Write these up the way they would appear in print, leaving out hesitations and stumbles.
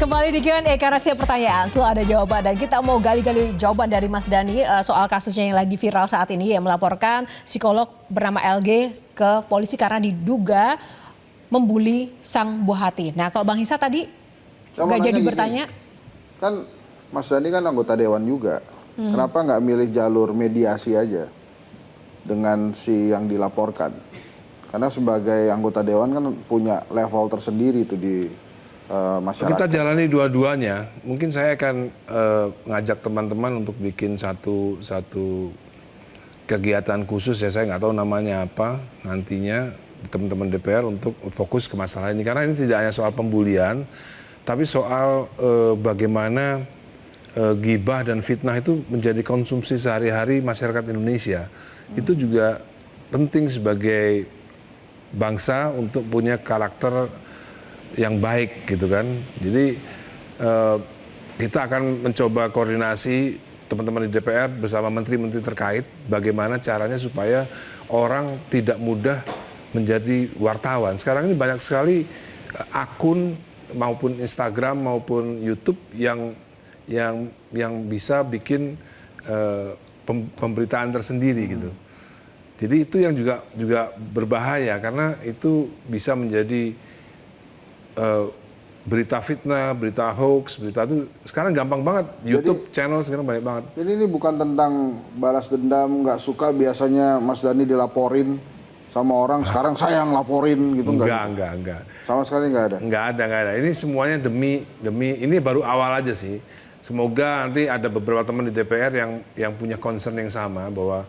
Kembali di Q&A karena setiap pertanyaan selalu ada jawaban dan kita mau gali-gali jawaban dari Mas Dhani soal kasusnya yang lagi viral saat ini yang melaporkan psikolog bernama LG ke polisi karena diduga membuli sang buah hati. Nah kalau Bang Hisa tadi nggak jadi bertanya. Kan Mas Dhani kan anggota dewan juga. Kenapa nggak milih jalur mediasi aja dengan si yang dilaporkan? Karena sebagai anggota dewan kan punya level tersendiri itu di masyarakat. Kita jalani dua-duanya. Mungkin saya akan ngajak teman-teman untuk bikin satu kegiatan khusus ya, saya nggak tahu namanya apa nantinya, teman-teman DPR untuk fokus ke masalah ini. Karena ini tidak hanya soal pembulian, tapi soal bagaimana gibah dan fitnah itu menjadi konsumsi sehari-hari masyarakat Indonesia. Itu juga penting sebagai bangsa untuk punya karakter yang baik gitu kan. Jadi kita akan mencoba koordinasi teman-teman di DPR bersama menteri-menteri terkait bagaimana caranya supaya orang tidak mudah menjadi wartawan. Sekarang ini banyak sekali akun maupun Instagram maupun YouTube yang bisa bikin pemberitaan tersendiri gitu. Jadi itu yang juga berbahaya karena itu bisa menjadi berita fitnah, berita hoax, berita itu sekarang gampang banget. YouTube channel sekarang banyak banget. Jadi ini bukan tentang balas dendam, nggak suka biasanya Mas Dhani dilaporin sama orang, sekarang saya yang laporin gitu enggak. Sama sekali nggak ada? Nggak ada. Ini semuanya demi ini baru awal aja sih. Semoga nanti ada beberapa teman di DPR yang punya concern yang sama bahwa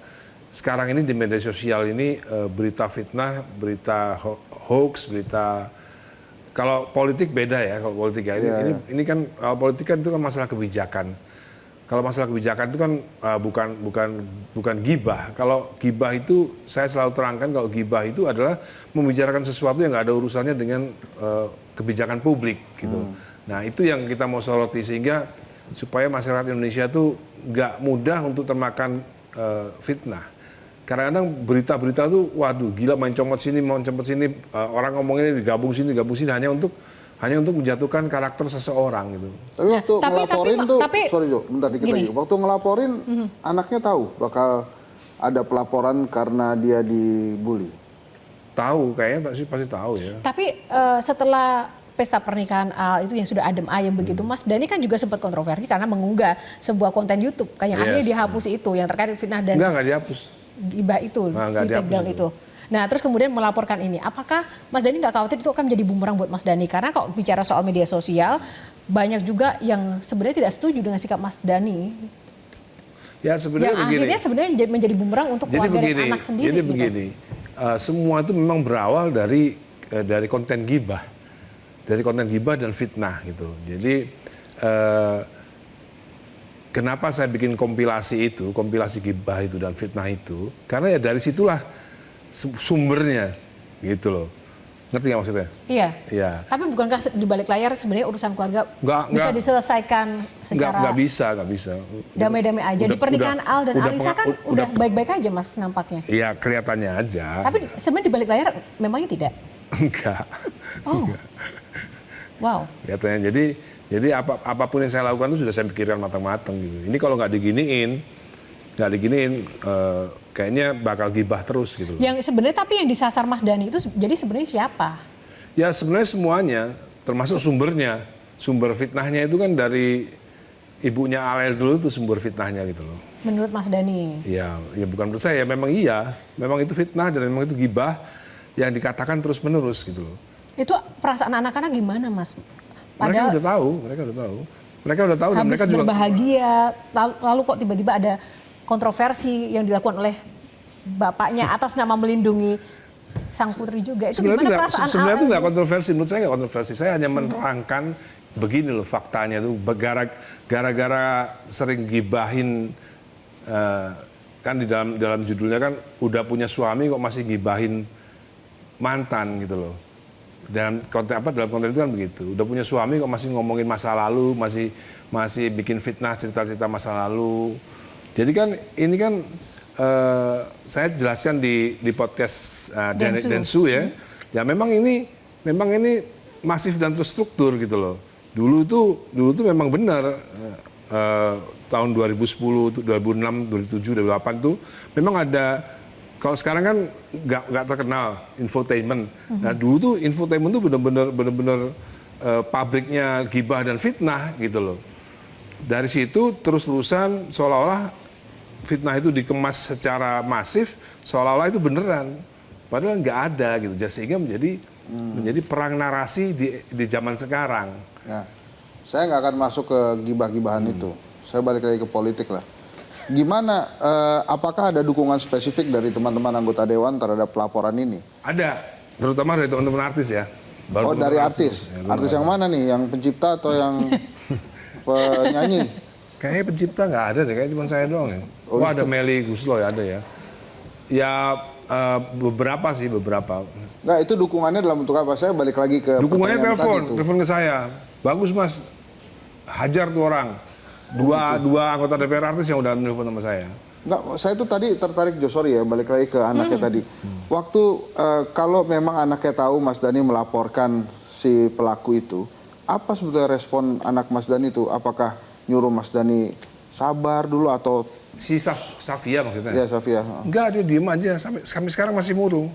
sekarang ini di media sosial ini berita fitnah, berita hoax, berita. Kalau politik beda ya, kalau politik ya. Ini kan politik kan itu kan masalah kebijakan. Kalau masalah kebijakan itu kan bukan gibah. Kalau gibah itu saya selalu terangkan kalau gibah itu adalah membicarakan sesuatu yang nggak ada urusannya dengan kebijakan publik gitu. Nah itu yang kita mau soroti sehingga supaya masyarakat Indonesia itu nggak mudah untuk termakan fitnah. Kadang-kadang berita-berita tuh, waduh, gila main comot sini, orang ngomongin ini digabung sini hanya untuk menjatuhkan karakter seseorang gitu. Tapi waktu ngelaporin sorry Jo, bentar dikit lagi. Waktu ngelaporin, anaknya tahu bakal ada pelaporan karena dia dibully. Tahu, kayaknya pasti tahu ya. Tapi setelah pesta pernikahan itu yang sudah adem ayem begitu, Mas Dhani kan juga sempat kontroversi karena mengunggah sebuah konten YouTube, kayak akhirnya dihapus itu yang terkait fitnah dan nggak dihapus. Gibah itu, itu. Nah terus kemudian melaporkan ini, apakah Mas Dhani nggak khawatir itu akan menjadi bumerang buat Mas Dhani? Karena kalau bicara soal media sosial, banyak juga yang sebenarnya tidak setuju dengan sikap Mas Dhani. Ya sebenarnya begini. Akhirnya sebenarnya menjadi bumerang untuk keluarga dan anak sendiri. Jadi begini, semua itu memang berawal dari konten gibah, dan fitnah gitu. Jadi kenapa saya bikin kompilasi gibah itu dan fitnah itu? Karena ya dari situlah sumbernya, gitu loh. Ngerti nggak maksudnya? Iya. Tapi bukankah di balik layar sebenarnya urusan keluarga bisa diselesaikan secara nggak bisa. Damai-damai aja. Di pernikahan Al dan Alisa kan udah baik-baik aja Mas nampaknya. Iya kelihatannya aja. Tapi sebenarnya di balik layar memangnya tidak? Enggak. Oh. Enggak. Wow. Kelihatannya jadi apapun yang saya lakukan itu sudah saya pikirkan matang-matang gitu. Ini kalau nggak diginiin, kayaknya bakal gibah terus gitu. Yang sebenarnya tapi yang disasar Mas Dhani itu jadi sebenarnya siapa? Ya sebenarnya semuanya, termasuk sumbernya. Sumber fitnahnya itu kan dari ibunya Alel dulu tuh sumber fitnahnya gitu loh. Menurut Mas Dhani? Ya bukan menurut saya, memang iya. Memang itu fitnah dan memang itu gibah yang dikatakan terus-menerus gitu loh. Itu perasaan anak-anak gimana Mas? Mereka udah tahu. Dan mereka juga berbahagia. Lalu kok tiba-tiba ada kontroversi yang dilakukan oleh bapaknya atas nama melindungi sang putri juga. Itu sebenarnya itu nggak kontroversi. Menurut saya nggak kontroversi. Saya hanya menerangkan begini loh faktanya tuh. Gara-gara sering gibahin, kan di dalam judulnya kan udah punya suami kok masih gibahin mantan gitu loh. Dalam konten itu kan begitu. Udah punya suami kok masih ngomongin masa lalu, masih bikin fitnah cerita-cerita masa lalu. Jadi kan ini kan saya jelaskan di podcast Densu ya. Ya memang ini masif dan terstruktur gitu loh. dulu tuh memang benar tahun 2010, 2006, 2007, 2008 tuh memang ada. Kalau sekarang kan nggak terkenal infotainment. Nah dulu tuh infotainment tuh benar-benar pabriknya gibah dan fitnah gitu loh. Dari situ terus-terusan seolah-olah fitnah itu dikemas secara masif, seolah-olah itu beneran. Padahal nggak ada gitu. Sehingga menjadi perang narasi di zaman sekarang. Ya. Saya nggak akan masuk ke gibah-gibahan itu. Saya balik lagi ke politik lah. Gimana, apakah ada dukungan spesifik dari teman-teman anggota Dewan terhadap pelaporan ini? Ada, terutama dari teman-teman artis ya. Oh dari artis? Artis yang mana nih? Yang pencipta atau yang penyanyi? Kayaknya pencipta nggak ada deh, kayaknya cuma saya doang ya. Oh, ada Melly Guslo ya, ada ya. Ya beberapa sih, beberapa. Nggak, itu dukungannya dalam bentuk apa? Saya balik lagi ke Dukungannya pertanyaan telepon ke saya. Bagus mas, hajar tuh orang. Dua anggota DPR artis yang udah menelpon sama saya. Nggak, saya tuh tadi tertarik sorry ya, balik lagi ke anaknya tadi. Waktu kalau memang anaknya tahu Mas Dhani melaporkan si pelaku itu, apa sebetulnya respon anak Mas Dhani itu? Apakah nyuruh Mas Dhani sabar dulu atau? Si Safia maksudnya? Ya Safia. Enggak, dia diem aja. Sampai sekarang masih murung.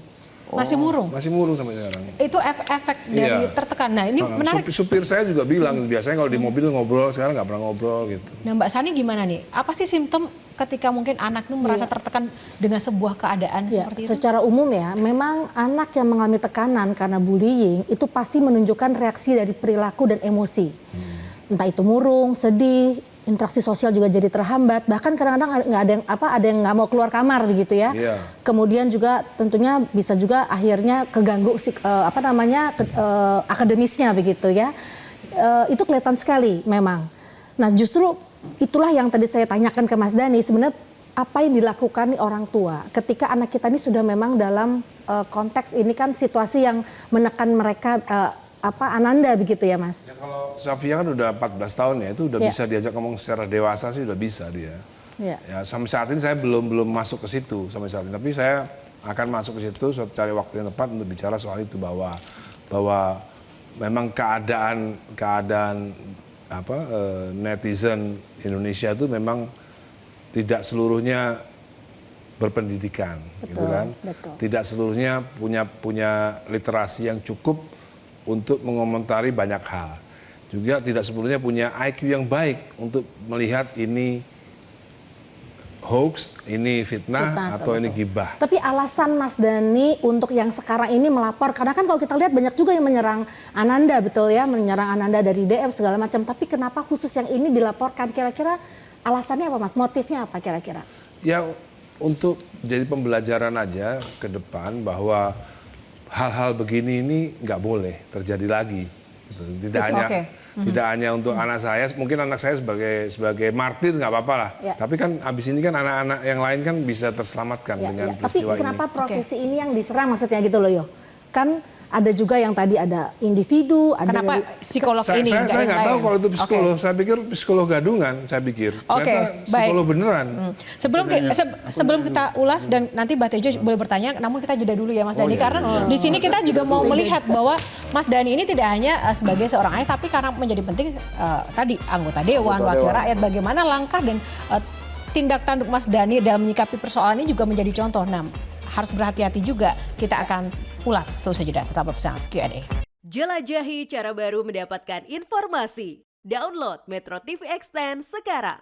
Masih murung? Masih murung sampai sekarang. Itu efek dari tertekan. Nah ini menarik. Supir saya juga bilang, biasanya kalau di mobil ngobrol, sekarang nggak pernah ngobrol gitu. Nah Mbak Sani gimana nih? Apa sih simptom ketika mungkin anak itu merasa tertekan dengan sebuah keadaan seperti itu? Secara umum ya, memang anak yang mengalami tekanan karena bullying itu pasti menunjukkan reaksi dari perilaku dan emosi. Entah itu murung, sedih, interaksi sosial juga jadi terhambat, bahkan kadang-kadang ada yang nggak mau keluar kamar begitu ya. Kemudian juga tentunya bisa juga akhirnya keganggu akademisnya begitu ya. Itu kelihatan sekali memang. Nah justru itulah yang tadi saya tanyakan ke Mas Dhani, sebenarnya apa yang dilakukan nih orang tua ketika anak kita ini sudah memang dalam konteks ini kan situasi yang menekan mereka Ananda begitu ya Mas? Ya, kalau Safia kan udah 14 tahun ya, itu udah bisa diajak ngomong secara dewasa sih udah bisa dia. Ya sampai saat ini saya belum masuk ke situ sampai saat ini, tapi saya akan masuk ke situ cari waktu yang tepat untuk bicara soal itu bahwa memang keadaan netizen Indonesia itu memang tidak seluruhnya berpendidikan, gitu kan? Tidak seluruhnya punya literasi yang cukup untuk mengomentari banyak hal. Juga tidak sepenuhnya punya IQ yang baik untuk melihat ini hoax, ini fitnah atau ini gibah. Tapi alasan Mas Dhani untuk yang sekarang ini melapor, karena kan kalau kita lihat banyak juga yang menyerang Ananda, betul ya, menyerang Ananda dari DM segala macam. Tapi kenapa khusus yang ini dilaporkan? Kira-kira alasannya apa Mas? Motifnya apa kira-kira? Ya untuk jadi pembelajaran aja ke depan bahwa hal-hal begini ini nggak boleh terjadi lagi. Tidak hanya untuk anak saya, mungkin anak saya sebagai martir nggak apa-apa lah. Tapi kan abis ini kan anak-anak yang lain kan bisa terselamatkan dengan peristiwa ini. Tapi kenapa profesi ini yang diserang maksudnya gitu loh Yo? Kan ada juga yang tadi ada individu, ada kenapa psikolog ini? Saya nggak tahu kalau itu psikolog. Saya pikir psikolog gadungan. Saya pikir. Ternyata psikolog beneran. Sebelum kita ulas dan nanti Mbak Tejo boleh bertanya, namun kita jeda dulu ya Mas Dhani karena di sini kita juga mau melihat bahwa Mas Dhani ini tidak hanya sebagai seorang ayah, tapi karena menjadi penting tadi anggota dewan, wakil rakyat, bagaimana langkah dan tindak tanduk Mas Dhani dalam menyikapi persoalan ini juga menjadi contoh. Nah, harus berhati-hati juga. Kita akan ulas seusai jeda. Tetap bersama Q&A. Jelajahi cara baru mendapatkan informasi. Download Metro TV Extend sekarang.